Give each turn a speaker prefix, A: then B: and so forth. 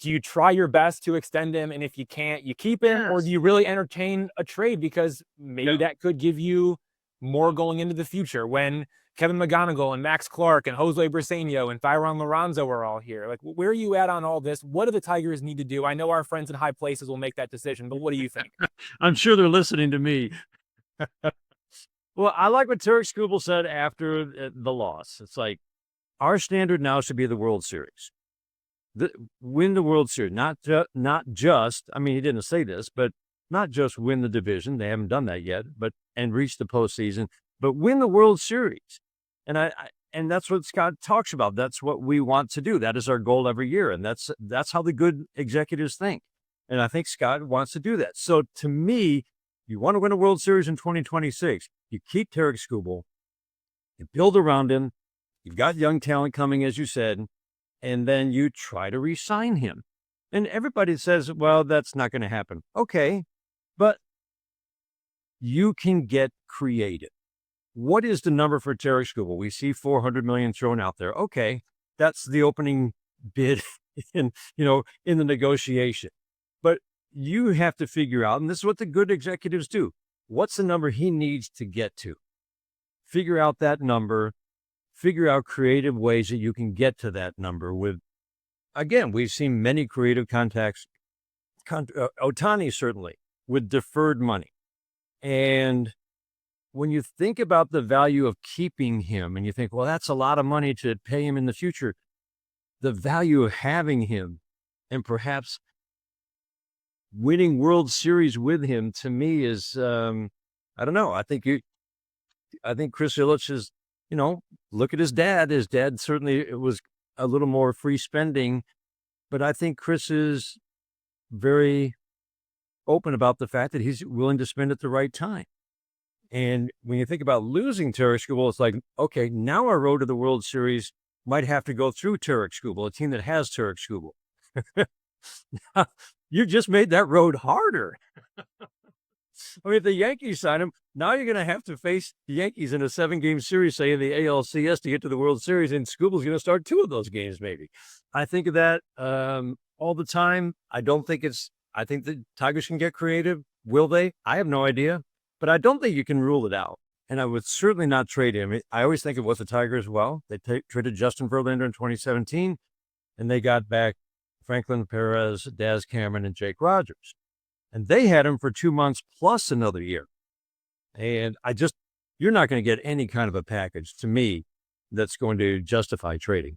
A: do you try your best to extend him? And if you can't, you keep him, or do
B: Yes.
A: you really entertain a trade? Because maybe
B: Yeah.
A: that could give you more going into the future when Kevin McGonigal and Max Clark and Jose Briseño and Thyron Lorenzo are all here. Like, where are you at on all this? What do the Tigers need to do? I know our friends in high places will make that decision, but what do you think?
B: I'm sure they're listening to me. Well, I like what Tarik Skubal said after the loss. It's like, our standard now should be the World Series. Win the World Series, not just, I mean, he didn't say this, but not just win the division. They haven't done that yet, and reach the postseason, but win the World Series. And that's what Scott talks about. That's what we want to do. That is our goal every year. And that's how the good executives think. And I think Scott wants to do that. So to me, you want to win a World Series in 2026, you keep Tarik Skubal, you build around him. You've got young talent coming, as you said, and then you try to re-sign him. And everybody says, well, that's not going to happen. Okay, but you can get creative. What is the number for Tarik Skubal? We see $400 million thrown out there. Okay, that's the opening bid in the negotiation. But you have to figure out, and this is what the good executives do, what's the number he needs to get to? Figure out that number, figure out creative ways that you can get to that number with, again, we've seen many creative contacts, Ohtani certainly, with deferred money. And when you think about the value of keeping him and you think, well, that's a lot of money to pay him in the future, the value of having him and perhaps winning World Series with him, to me, is, I don't know. I think Chris Ilitch is, look at his dad. His dad certainly was a little more free spending, but I think Chris is very open about the fact that he's willing to spend at the right time. And when you think about losing Tarik Skubal, it's like, okay, now our road to the World Series might have to go through Tarik Skubal, a team that has Tarik Skubal. You just made that road harder. I mean, if the Yankees sign him, now you're going to have to face the Yankees in a 7-game series, say in the ALCS, to get to the World Series, and Skubal's going to start 2 of those games, maybe. I think of that all the time. I think the Tigers can get creative. Will they? I have no idea, but I don't think you can rule it out. And I would certainly not trade him. I always think of what the Tigers, well, they traded Justin Verlander in 2017, and they got back Franklin Perez, Daz Cameron, and Jake Rogers. And they had him for 2 months plus another year. And you're not going to get any kind of a package, to me, that's going to justify trading.